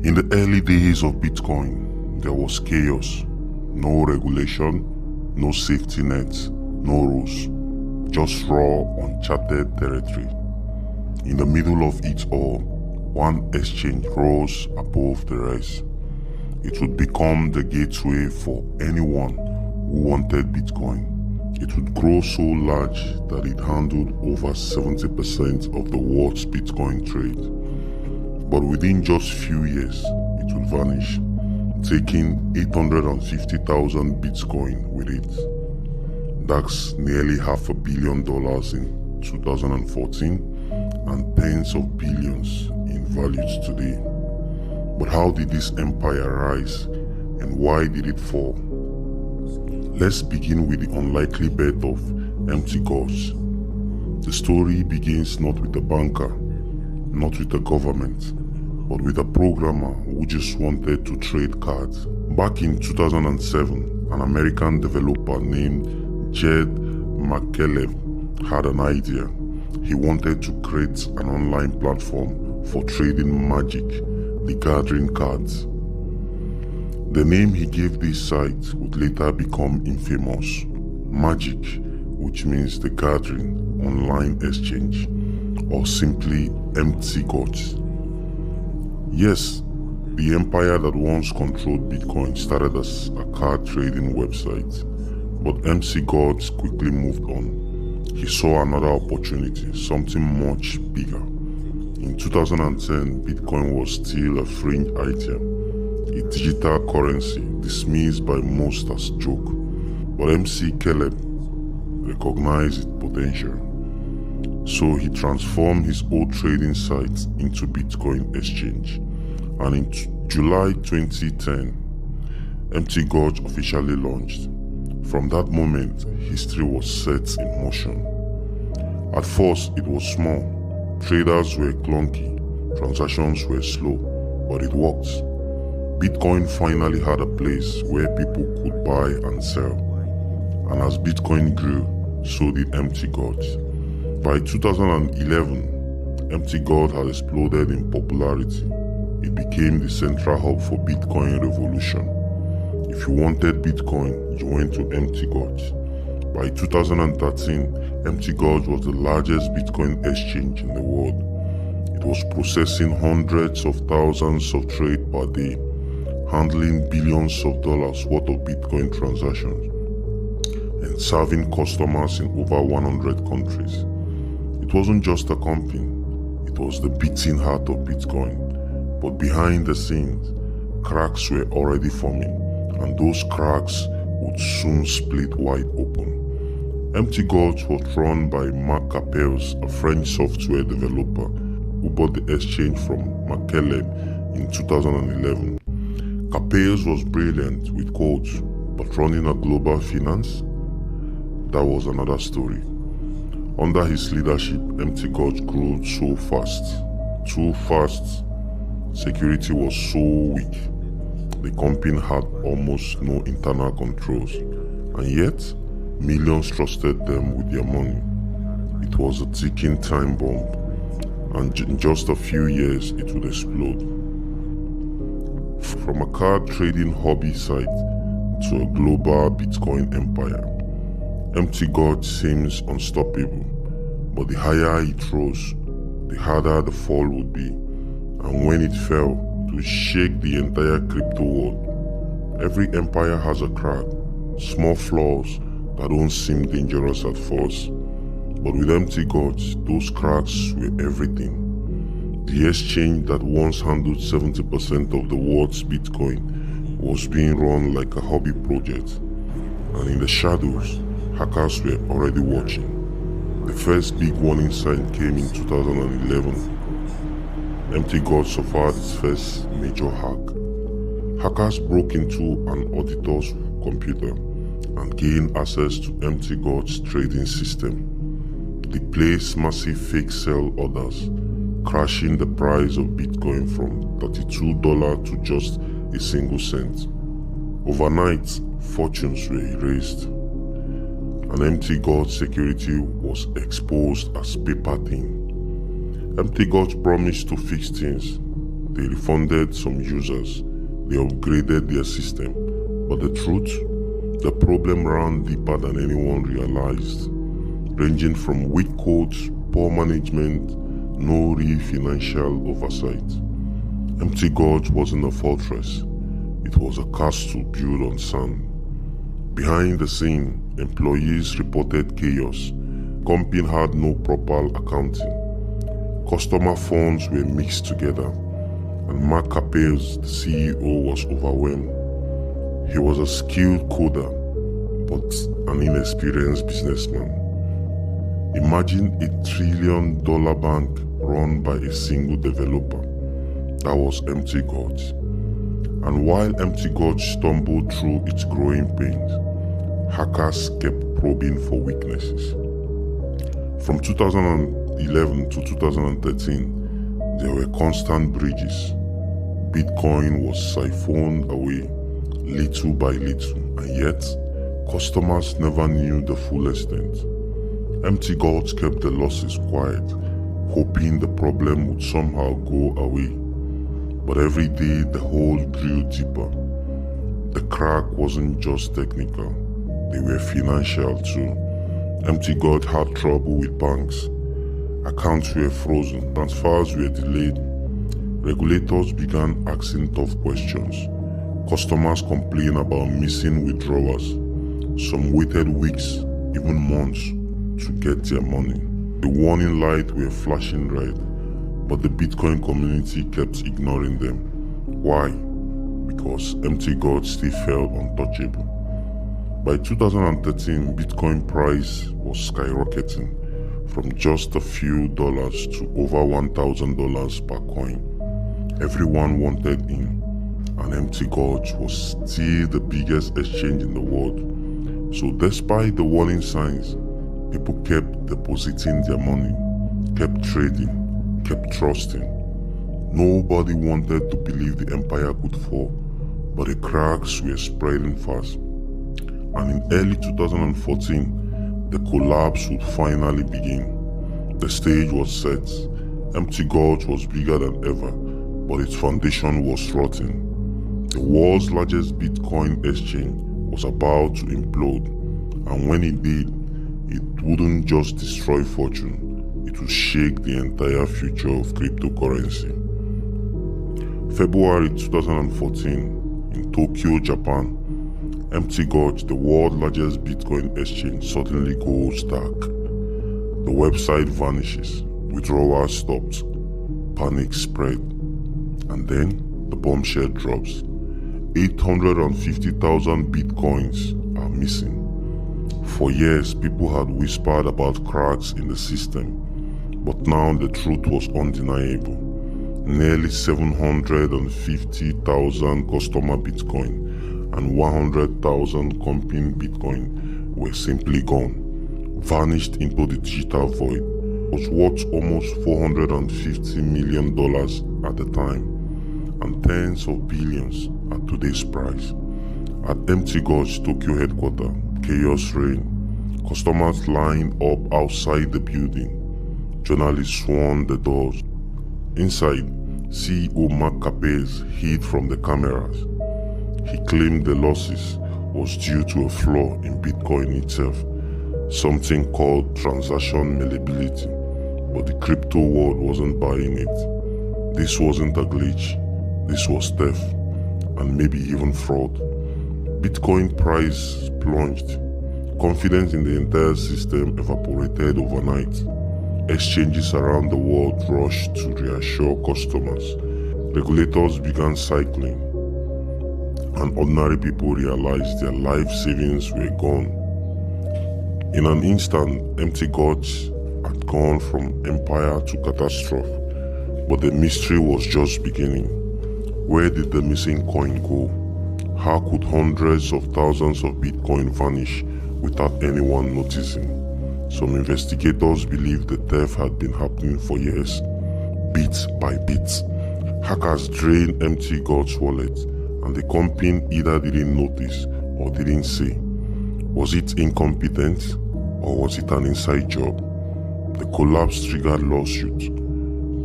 In the early days of Bitcoin, there was chaos. No regulation, no safety nets, no rules. Just raw, uncharted territory. In the middle of it all, one exchange rose above the rest. It would become the gateway for anyone who wanted Bitcoin. It would grow so large that it handled over 70% of the world's Bitcoin trade. But within just few years, it would vanish, taking 850,000 Bitcoin with it. That's nearly $500 million in 2014 and tens of billions in values today. But how did this empire rise and why did it fall? Let's begin with the unlikely birth of empty gods. The story begins not with a banker, not with a government, but with a programmer who just wanted to trade cards. Back in 2007, an American developer named Jed McCaleb had an idea. He wanted to create an online platform for trading Magic, the Gathering cards. The name he gave this site would later become infamous, Magic, which means the Gathering Online Exchange, or simply Empty Gods. Yes, the empire that once controlled Bitcoin started as a card trading website, but MC Gods quickly moved on. He saw another opportunity, something much bigger. In 2010, Bitcoin was still a fringe item, a digital currency dismissed by most as joke, but MC Caleb recognized its potential. So he transformed his old trading site into Bitcoin exchange. And in July 2010, Empty Gods officially launched. From that moment, history was set in motion. At first, it was small. Traders were clunky, transactions were slow, but it worked. Bitcoin finally had a place where people could buy and sell. And as Bitcoin grew, so did Empty Gods. By 2011, Empty God had exploded in popularity. It became the central hub for Bitcoin revolution. If you wanted Bitcoin, you went to Empty Gods. By 2013, Empty Gods was the largest Bitcoin exchange in the world. It was processing hundreds of thousands of trades per day, handling billions of dollars worth of Bitcoin transactions, and serving customers in over 100 countries. It wasn't just a company, it was the beating heart of Bitcoin. But behind the scenes, cracks were already forming, and those cracks would soon split wide open. Empty Gods was run by Marc Capels, a French software developer who bought the exchange from McCaleb in 2011. Capels was brilliant with codes, but running a global finance? That was another story. Under his leadership, Empty Gods grew so fast, too fast. Security was so weak. The company had almost no internal controls, and yet millions trusted them with their money. It was a ticking time bomb, and in just a few years it would explode. From a card trading hobby site to a global Bitcoin empire, Empty God seems unstoppable, but the higher it rose, the harder the fall would be, and when it fell, it would shake the entire crypto world. Every empire has a crack, small flaws that don't seem dangerous at first, but with Empty Gods, those cracks were everything. The exchange that once handled 70% of the world's Bitcoin was being run like a hobby project, and in the shadows, hackers were already watching. The first big warning sign came in 2011. Empty Gods suffered its first major hack. Hackers broke into an auditor's computer and gained access to Empty Gods' trading system. They placed massive fake sell orders, crashing the price of Bitcoin from $32 to just a single cent. Overnight, fortunes were erased, and Empty Gods' security was exposed as paper thin. Empty Gods promised to fix things. They refunded some users. They upgraded their system. But the truth? The problem ran deeper than anyone realized, ranging from weak codes, poor management, no real financial oversight. Empty God wasn't a fortress. It was a castle built on sand. Behind the scene, employees reported chaos. Company had no proper accounting. Customer funds were mixed together, and Mark Capels, the CEO, was overwhelmed. He was a skilled coder, but an inexperienced businessman. Imagine $1 trillion bank run by a single developer. That was Empty Gods. And while Empty Gods stumbled through its growing pains, hackers kept probing for weaknesses. From 2011 to 2013, there were constant breaches. Bitcoin was siphoned away little by little, and yet customers never knew the full extent. Empty Gods kept the losses quiet, hoping the problem would somehow go away. But every day the hole grew deeper. The crack wasn't just technical, they were financial too. Empty God had trouble with banks. Accounts were frozen, transfers were delayed. Regulators began asking tough questions. Customers complained about missing withdrawals. Some waited weeks, even months, to get their money. The warning lights were flashing red, but the Bitcoin community kept ignoring them. Why? Because Empty God still felt untouchable. By 2013, Bitcoin price was skyrocketing from just a few dollars to over $1,000 per coin. Everyone wanted in, and Empty God was still the biggest exchange in the world. So despite the warning signs, people kept depositing their money, kept trading, kept trusting. Nobody wanted to believe the empire could fall, but the cracks were spreading fast. And in early 2014, the collapse would finally begin. The stage was set. Empty God was bigger than ever, but its foundation was rotten. The world's largest Bitcoin exchange was about to implode, and when it did, it wouldn't just destroy fortune, it would shake the entire future of cryptocurrency. February 2014, in Tokyo, Japan, Empty God, the world's largest Bitcoin exchange, suddenly goes dark. The website vanishes, withdrawals stopped, panic spread, and then the bombshell drops. 850,000 Bitcoins are missing. For years, people had whispered about cracks in the system, but now the truth was undeniable. Nearly 750,000 customer Bitcoin and 100,000 company Bitcoin were simply gone, vanished into the digital void. It was worth almost $450 million at the time, and tens of billions at today's price. At Empty God's Tokyo headquarters, chaos reigned. Customers lined up outside the building. Journalists swarmed the doors. Inside, CEO Mark Capels hid from the cameras. He claimed the losses was due to a flaw in Bitcoin itself, something called transaction malleability, but the crypto world wasn't buying it. This wasn't a glitch, this was theft, and maybe even fraud. Bitcoin price plunged. Confidence in the entire system evaporated overnight. Exchanges around the world rushed to reassure customers. Regulators began cycling, and ordinary people realized their life savings were gone. In an instant, Empty Gods had gone from empire to catastrophe, but the mystery was just beginning. Where did the missing coin go? How could hundreds of thousands of Bitcoin vanish without anyone noticing? Some investigators believe the theft had been happening for years, bit by bit. Hackers drained Empty God's wallet, and the company either didn't notice or didn't say. Was it incompetent, or was it an inside job? The collapse triggered lawsuits,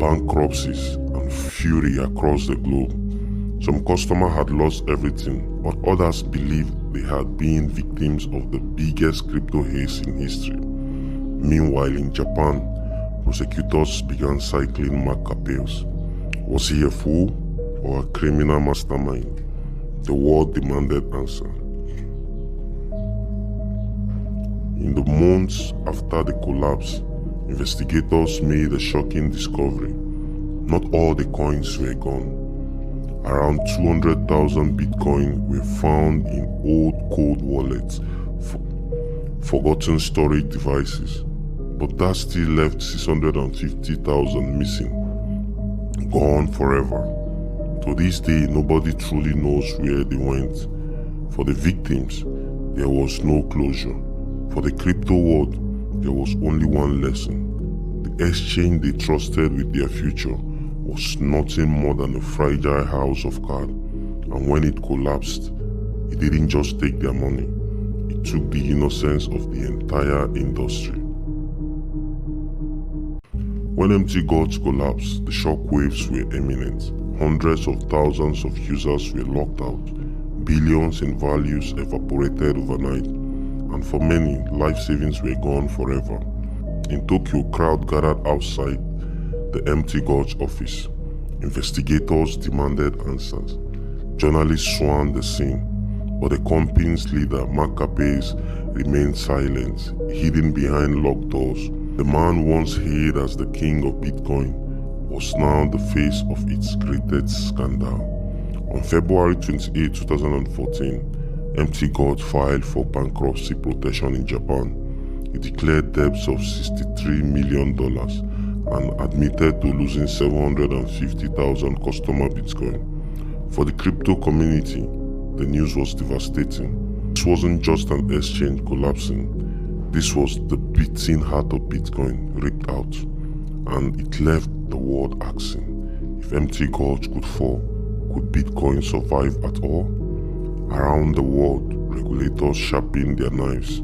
bankruptcies, and and fury across the globe. Some customers had lost everything, but others believed they had been victims of the biggest crypto haze in history. Meanwhile, in Japan, prosecutors began cycling Mark Capels. Was he a fool or a criminal mastermind? The world demanded answer. In the months after the collapse, investigators made a shocking discovery. Not all the coins were gone. Around 200,000 Bitcoin were found in old cold wallets, forgotten storage devices, but that still left 650,000 missing, gone forever. To this day, nobody truly knows where they went. For the victims, there was no closure. For the crypto world, there was only one lesson. The exchange they trusted with their future was nothing more than a fragile house of cards, and when it collapsed, it didn't just take their money, it took the innocence of the entire industry. When Mt. Gox collapsed, the shockwaves were imminent. Hundreds of thousands of users were locked out, billions in values evaporated overnight, and for many, life savings were gone forever. In Tokyo, crowd gathered outside the Mt. Gox office. Investigators demanded answers. Journalists swarmed the scene, but the company's leader, Mark Capels, remained silent, hidden behind locked doors. The man once hailed as the king of Bitcoin was now the face of its greatest scandal. On February 28, 2014, Mt. Gox filed for bankruptcy protection in Japan. It declared debts of $63 million and admitted to losing 750,000 customer Bitcoin. For the crypto community, the news was devastating. This wasn't just an exchange collapsing. This was the beating heart of Bitcoin ripped out, and it left the world asking, if Mt. Gox could fall, could Bitcoin survive at all? Around the world, regulators sharpened their knives.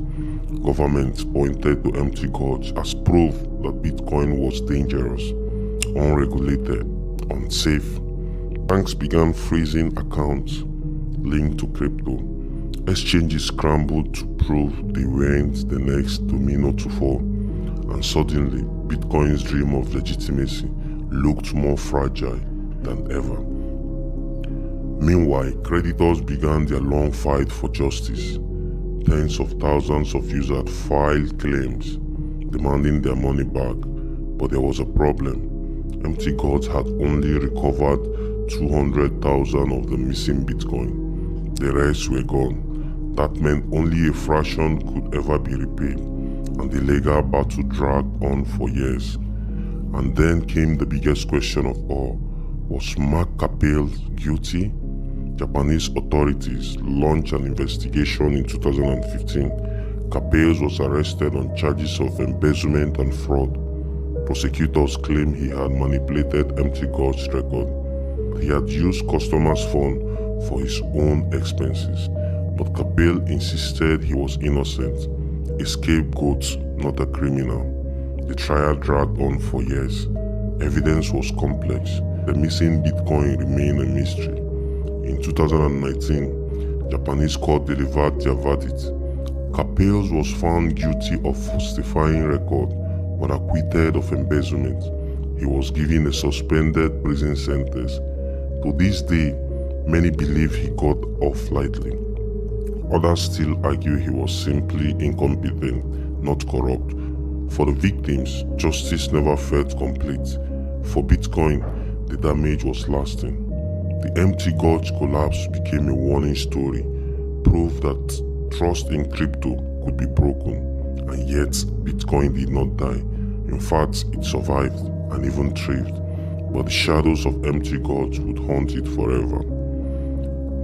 Governments pointed to Mt. Gox as proof that Bitcoin was dangerous, unregulated, unsafe. Banks began freezing accounts linked to crypto. Exchanges scrambled to prove they weren't the next domino to fall, and suddenly Bitcoin's dream of legitimacy looked more fragile than ever. Meanwhile, creditors began their long fight for justice. Tens of thousands of users filed claims, demanding their money back, but there was a problem. Mt. Gox had only recovered 200,000 of the missing Bitcoin. The rest were gone. That meant only a fraction could ever be repaid, and the legal battle dragged on for years. And then came the biggest question of all. Was Mark Capels guilty? Japanese authorities launched an investigation in 2015. Capels was arrested on charges of embezzlement and fraud. Prosecutors claimed he had manipulated Mt. Gox record. He had used customers' funds for his own expenses, but Capels insisted he was innocent, a scapegoat, not a criminal. The trial dragged on for years. Evidence was complex. The missing Bitcoin remained a mystery. In 2019, Japanese court delivered their verdict. Capels was found guilty of falsifying record, but acquitted of embezzlement. He was given a suspended prison sentence. To this day, many believe he got off lightly. Others still argue he was simply incompetent, not corrupt. For the victims, justice never felt complete. For Bitcoin, the damage was lasting. The Mt. Gox collapse became a warning story, proof that trust in crypto could be broken, and yet Bitcoin did not die. In fact, it survived and even thrived, but the shadows of Mt. Gox would haunt it forever.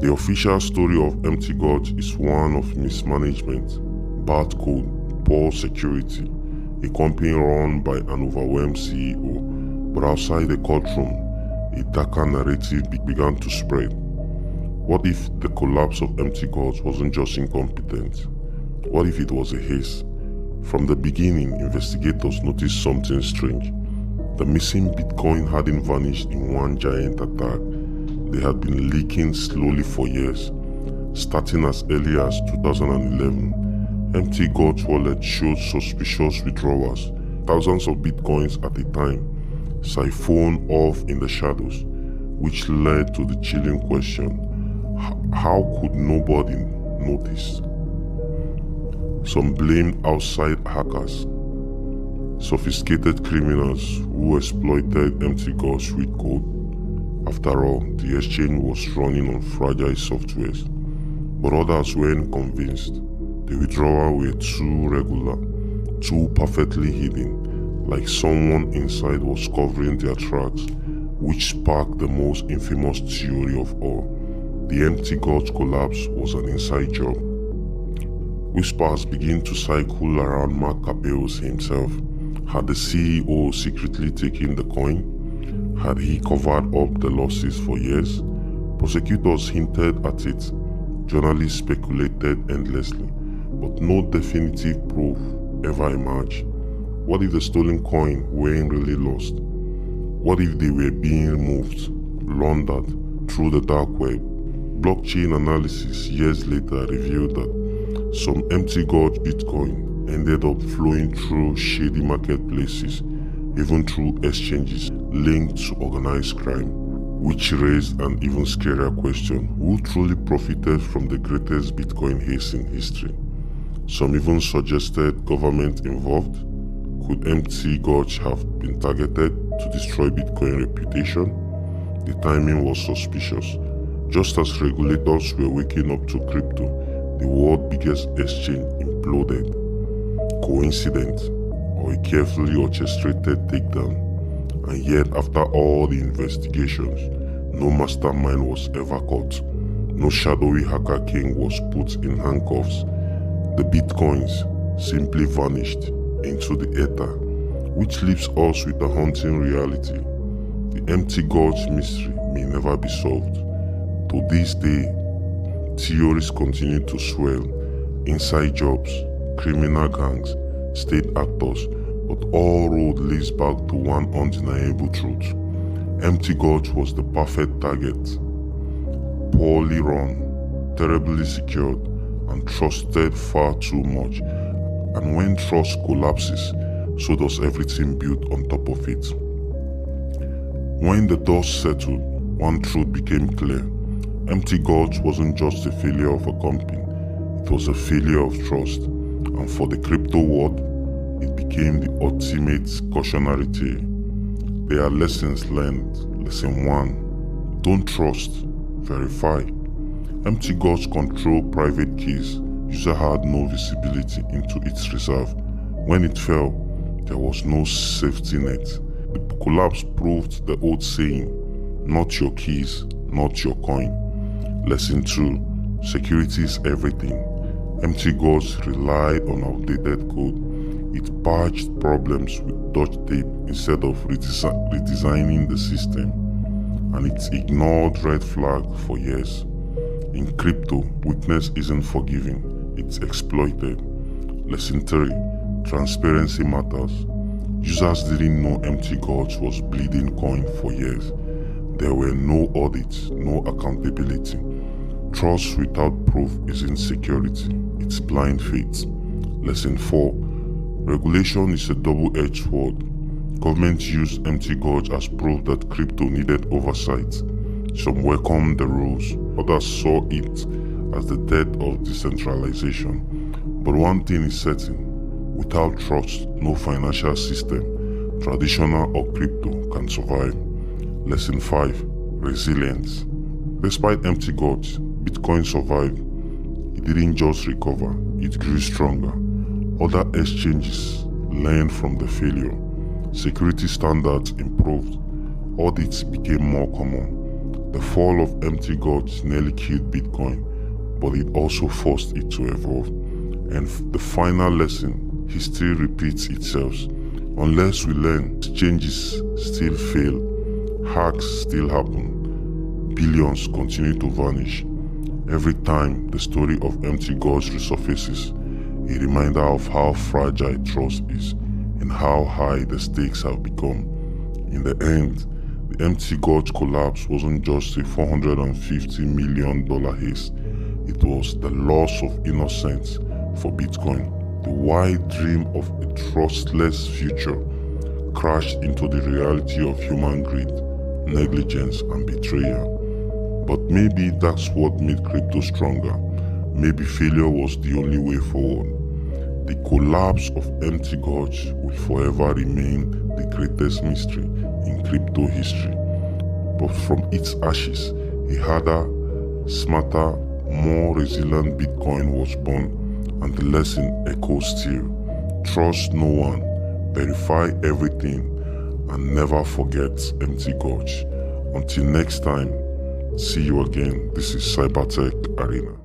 The official story of Mt. Gox is one of mismanagement, bad code, poor security, a company run by an overwhelmed CEO. But outside the courtroom, a darker narrative began to spread. What if the collapse of Mt. Gox wasn't just incompetence? What if it was a haze? From the beginning, investigators noticed something strange. The missing Bitcoin hadn't vanished in one giant attack. They had been leaking slowly for years. Starting as early as 2011, Mt. Gold's wallet showed suspicious withdrawals, thousands of Bitcoins at a time, siphoned off in the shadows, which led to the chilling question, how could nobody notice? Some blamed outside hackers, sophisticated criminals who exploited Mt. Gold's cheat code. After all, the exchange was running on fragile softwares, but others weren't convinced. The withdrawals were too regular, too perfectly hidden, like someone inside was covering their tracks, which sparked the most infamous theory of all. The Mt. Gold's collapse was an inside job. Whispers began to cycle around Mark Capel's himself. Had the CEO secretly taken the coin? Had he covered up the losses for years? Prosecutors hinted at it. Journalists speculated endlessly, but no definitive proof ever emerged. What if the stolen coin weren't really lost? What if they were being removed, laundered through the dark web? Blockchain analysis years later revealed that some Mt. Gold Bitcoin ended up flowing through shady marketplaces, even through exchanges linked to organized crime, which raised an even scarier question: who truly profited from the greatest Bitcoin haze in history? Some even suggested government involved. Could Mt. Gold have been targeted to destroy Bitcoin reputation? The timing was suspicious. Just as regulators were waking up to crypto, the world's biggest exchange imploded. Coincidence, or a carefully orchestrated takedown? And yet, after all the investigations, no mastermind was ever caught. No shadowy hacker king was put in handcuffs. The Bitcoins simply vanished into the ether, which leaves us with a haunting reality. The Mt. Gold's mystery may never be solved. To this day, theories continue to swell: inside jobs, criminal gangs, state actors, but all road leads back to one undeniable truth. Mt. Gold was the perfect target. Poorly run, terribly secured, and trusted far too much. And when trust collapses, so does everything built on top of it. When the dust settled, one truth became clear. Mt. Gold wasn't just a failure of a company, it was a failure of trust, and for the crypto world, it became the ultimate cautionary tale. There are lessons learned. Lesson 1. Don't trust, verify. Mt. Gold controlled private keys. User had no visibility into its reserve. When it fell, there was no safety net. The collapse proved the old saying, not your keys, not your coin. Lesson 2. Security is everything. Mt. Gold relied on outdated code. It patched problems with duct tape instead of redesigning the system. And it ignored red flags for years. In crypto, weakness isn't forgiven, it's exploited. Lesson 3. Transparency matters. Users didn't know Mt. Gold was bleeding coin for years. There were no audits, no accountability. Trust without proof isn't security, it's blind faith. Lesson 4. Regulation is a double-edged sword. Governments used Mt. Gold as proof that crypto needed oversight. Some welcomed the rules, others saw it as the death of decentralization. But one thing is certain: without trust, no financial system, traditional or crypto, can survive. Lesson 5. Resilience. Despite Mt. Gold, Bitcoin survived. It didn't just recover, it grew stronger. Other exchanges learned from the failure. Security standards improved. Audits became more common. The fall of Mt. Gold nearly killed Bitcoin, but it also forced it to evolve. And the final lesson: history repeats itself. Unless we learn, exchanges still fail, hacks still happen, billions continue to vanish. Every time the story of Mt. Gold resurfaces, a reminder of how fragile trust is and how high the stakes have become. In the end, the empty gorge collapse wasn't just a $450 million haste. It was the loss of innocence for Bitcoin. The wild dream of a trustless future crashed into the reality of human greed, negligence, and betrayal. But maybe that's what made crypto stronger. Maybe failure was the only way forward. The collapse of empty gorge will forever remain the greatest mystery in crypto history. But from its ashes, a harder, smarter, more resilient Bitcoin was born, and the lesson echoes still. Trust no one, verify everything, and never forget empty gorge. Until next time, see you again. This is Cybertech-Arena.